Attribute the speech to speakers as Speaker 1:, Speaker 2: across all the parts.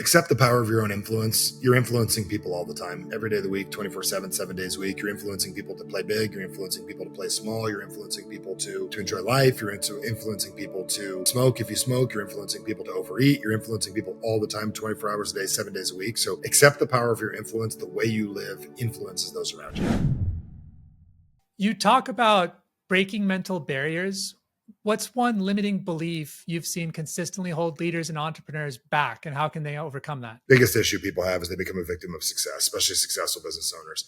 Speaker 1: Accept the power of your own influence. You're influencing people all the time, every day of the week, 24/7, 7 days a week. You're influencing people to play big. You're influencing people to play small. You're influencing people to enjoy life. You're influencing people to smoke. If you smoke, you're influencing people to overeat. You're influencing people all the time, 24 hours a day, 7 days a week. So accept the power of your influence. The way you live influences those around you.
Speaker 2: You talk about breaking mental barriers. What's one limiting belief you've seen consistently hold leaders and entrepreneurs back, and how can they overcome that?
Speaker 1: Biggest issue people have is they become a victim of success, especially successful business owners.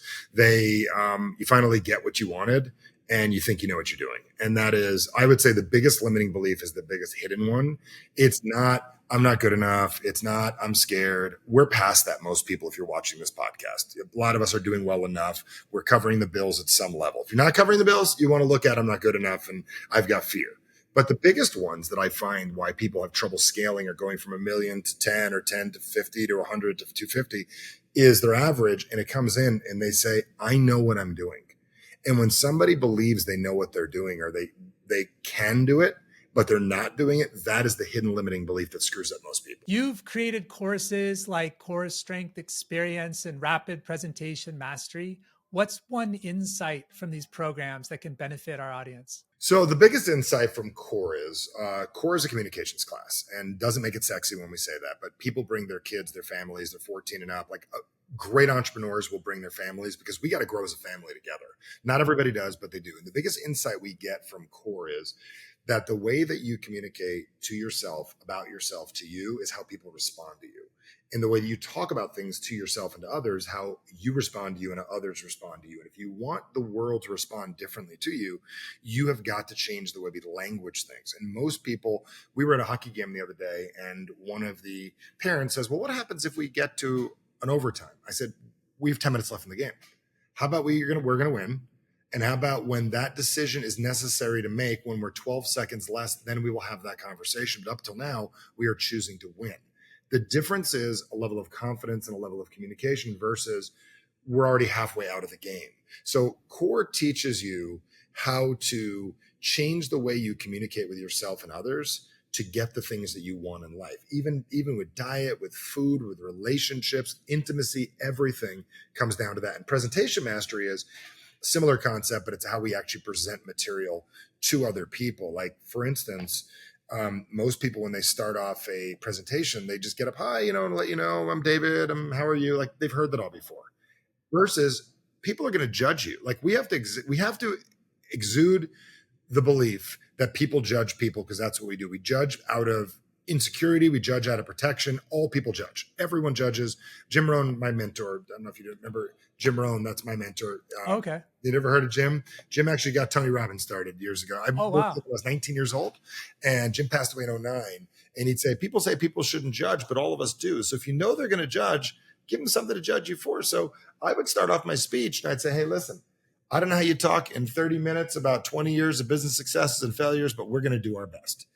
Speaker 1: You finally get what you wanted and you think you know what you're doing. And that is, I would say the biggest limiting belief is the biggest hidden one. It's not, I'm not good enough. It's not, I'm scared. We're past that, most people, if you're watching this podcast. A lot of us are doing well enough. We're covering the bills at some level. If you're not covering the bills, you want to look at, I'm not good enough and I've got fear. But the biggest ones that I find why people have trouble scaling or going from 1 million to 10 or 10 to 50 to 100 to 250 is their average. And it comes in and they say, I know what I'm doing. And when somebody believes they know what they're doing or they can do it, but they're not doing it, that is the hidden limiting belief that screws up most people.
Speaker 2: You've created courses like Core Strength Experience and Rapid Presentation Mastery. What's one insight from these programs that can benefit our audience?
Speaker 1: So the biggest insight from Core is a communications class, and doesn't make it sexy when we say that, but people bring their kids, their families, they're 14 and up. Great entrepreneurs will bring their families because we got to grow as a family together. Not everybody does, but they do. And the biggest insight we get from Core is that the way that you communicate to yourself, about yourself to you, is how people respond to you. And the way that you talk about things to yourself and to others, how you respond to you and how others respond to you. And if you want the world to respond differently to you, you have got to change the way we language things. And most people, we were at a hockey game the other day, and one of the parents says, well, what happens if we get to an overtime? I said, we have 10 minutes left in the game. How about we're going to win? And how about when that decision is necessary to make, when we're 12 seconds less, then we will have that conversation. But up till now, we are choosing to win. The difference is a level of confidence and a level of communication versus we're already halfway out of the game. So Core teaches you how to change the way you communicate with yourself and others to get the things that you want in life. Even with diet, with food, with relationships, intimacy, everything comes down to that. And presentation mastery is a similar concept, but it's how we actually present material to other people. Like, for instance, most people, when they start off a presentation, they just get up, hi, and let you know, I'm David, how are you? Like, they've heard that all before. Versus people are going to judge you. Like, we have to exude the belief that people judge people, because that's what we do. We judge out of insecurity. We judge out of protection. All people judge. Everyone judges. Jim Rohn, my mentor, I don't know if you remember Jim Rohn, that's my mentor.
Speaker 2: Okay.
Speaker 1: You ever heard of Jim? Jim actually got Tony Robbins started years ago. I was 19 years old, and Jim passed away in 2009. And he'd say people shouldn't judge, but all of us do. So if you know they're going to judge, give them something to judge you for. So I would start off my speech and I'd say, hey, listen, I don't know how you talk in 30 minutes about 20 years of business successes and failures, but we're going to do our best.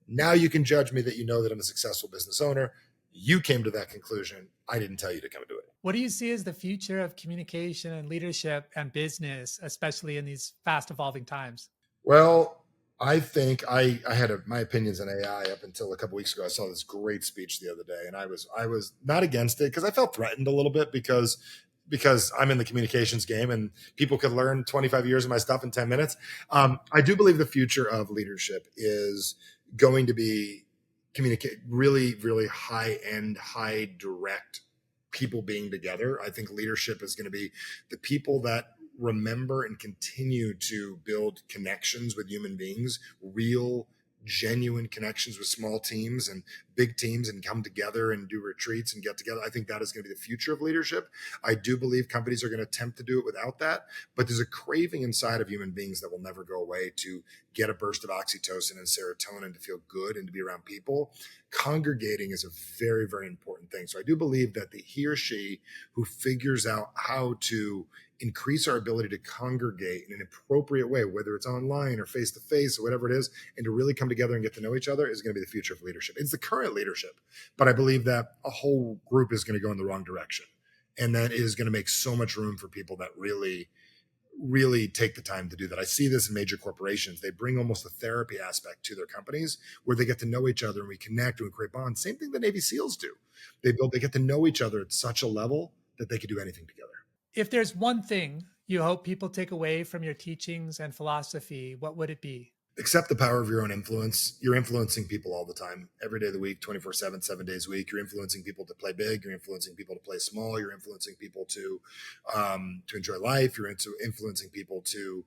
Speaker 1: Now you can judge me that you know that I'm a successful business owner. You came to that conclusion. I didn't tell you to come do it.
Speaker 2: What do you see as the future of communication and leadership and business, especially in these fast evolving times?
Speaker 1: Well, I think I had my opinions on AI up until a couple weeks ago. I saw this great speech the other day, and I was not against it because I felt threatened a little bit because I'm in the communications game and people could learn 25 years of my stuff in 10 minutes. I do believe the future of leadership is going to be communicate really, really high end, high direct people being together. I think leadership is going to be the people that remember and continue to build connections with human beings, real, genuine connections with small teams and big teams, and come together and do retreats and get together. I think that is going to be the future of leadership. I do believe companies are going to attempt to do it without that, but there's a craving inside of human beings that will never go away to get a burst of oxytocin and serotonin to feel good and to be around people. Congregating is a very, very important thing. So I do believe that he or she who figures out how to increase our ability to congregate in an appropriate way, whether it's online or face-to-face or whatever it is, and to really come together and get to know each other, is going to be the future of leadership. It's the current leadership, but I believe that a whole group is going to go in the wrong direction. And that is going to make so much room for people that really, really take the time to do that. I see this in major corporations. They bring almost a therapy aspect to their companies where they get to know each other and we connect and we create bonds. Same thing the Navy SEALs do. They get to know each other at such a level that they could do anything together.
Speaker 2: If there's one thing you hope people take away from your teachings and philosophy, what would it be?
Speaker 1: Accept the power of your own influence. You're influencing people all the time, every day of the week, 24/7, 7 days a week. You're influencing people to play big. You're influencing people to play small. You're influencing people to enjoy life. You're influencing people to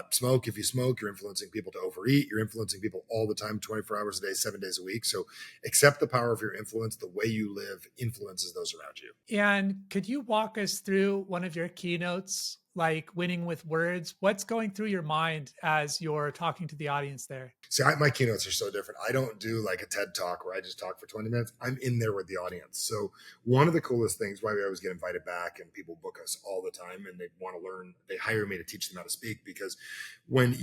Speaker 1: smoke. If you smoke, you're influencing people to overeat. You're influencing people all the time, 24 hours a day, 7 days a week. So accept the power of your influence. The way you live influences those around you.
Speaker 2: And could you walk us through one of your keynotes, like winning with words? What's going through your mind as you're talking to the audience there?
Speaker 1: See, my keynotes are so different. I don't do like a TED talk where I just talk for 20 minutes. I'm in there with the audience. So one of the coolest things why we always get invited back and people book us all the time and they want to learn, they hire me to teach them how to speak, because when I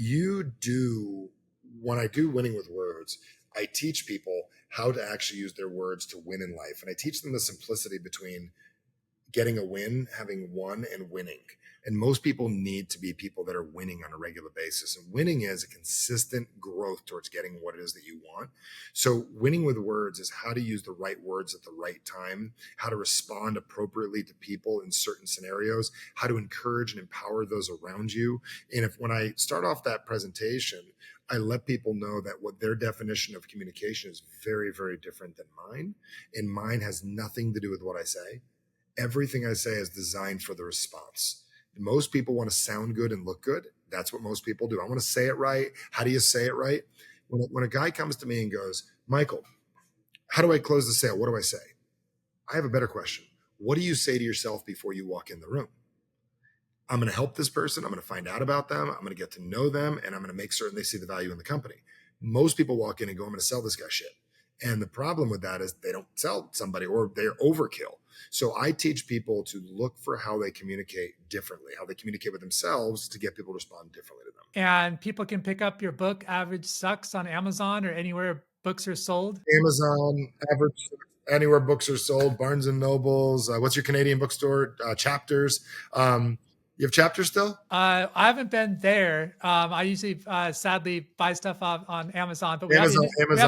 Speaker 1: do winning with words, I teach people how to actually use their words to win in life. And I teach them the simplicity between getting a win, having won, and winning. And most people need to be people that are winning on a regular basis. And winning is a consistent growth towards getting what it is that you want. So winning with words is how to use the right words at the right time, how to respond appropriately to people in certain scenarios, how to encourage and empower those around you. And when I start off that presentation, I let people know that what their definition of communication is very, very different than mine. And mine has nothing to do with what I say. Everything I say is designed for the response. Most people want to sound good and look good. That's what most people do. I want to say it right. How do you say it right? When a guy comes to me and goes, Michael, how do I close the sale? What do I say? I have a better question. What do you say to yourself before you walk in the room? I'm going to help this person. I'm going to find out about them. I'm going to get to know them, and I'm going to make certain they see the value in the company. Most people walk in and go, I'm going to sell this guy shit. And the problem with that is they don't sell somebody, or they're overkill. So I teach people to look for how they communicate differently, how they communicate with themselves to get people to respond differently to them.
Speaker 2: And people can pick up your book, Average Sucks, on Amazon or anywhere books are sold.
Speaker 1: Amazon, Average, anywhere books are sold, Barnes and Nobles. What's your Canadian bookstore? Chapters. You have Chapters still?
Speaker 2: I haven't been there. I usually, sadly, buy stuff on Amazon, but we have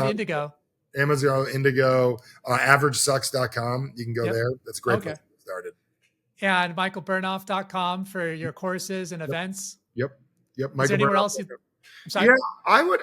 Speaker 2: Indigo.
Speaker 1: Amazon, Indigo, averagesucks.com. You can go there. That's a great place to get started.
Speaker 2: And michaelbernoff.com for your courses and events.
Speaker 1: Yep.
Speaker 2: Is there anywhere else? I'm sorry?
Speaker 1: Yeah, I would,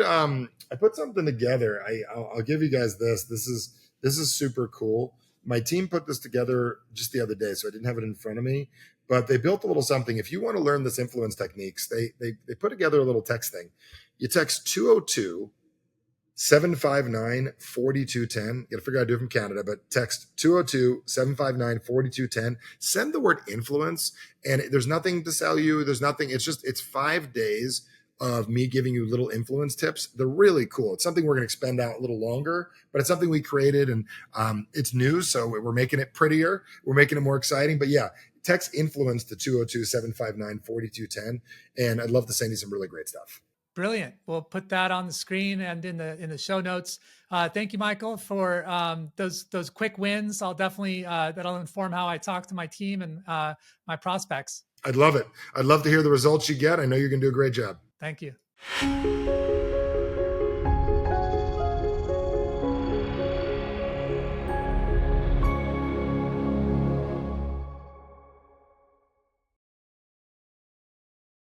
Speaker 1: I put something together. I'll give you guys this. This is super cool. My team put this together just the other day, so I didn't have it in front of me, but they built a little something. If you want to learn this influence techniques, they put together a little text thing. You text 202-759-4210. You got to figure out how to do it from Canada, but text 202-759-4210. Send the word influence, and there's nothing to sell you. There's nothing. It's 5 days of me giving you little influence tips. They're really cool. It's something we're going to expand out a little longer, but it's something we created, and it's new. So we're making it prettier. We're making it more exciting. But yeah, text influence to 202-759-4210. And I'd love to send you some really great stuff.
Speaker 2: Brilliant. We'll put that on the screen and in the show notes. Thank you, Michael, for those quick wins. I'll definitely that'll inform how I talk to my team and my prospects.
Speaker 1: I'd love it. I'd love to hear the results you get. I know you're going to do a great job.
Speaker 2: Thank you.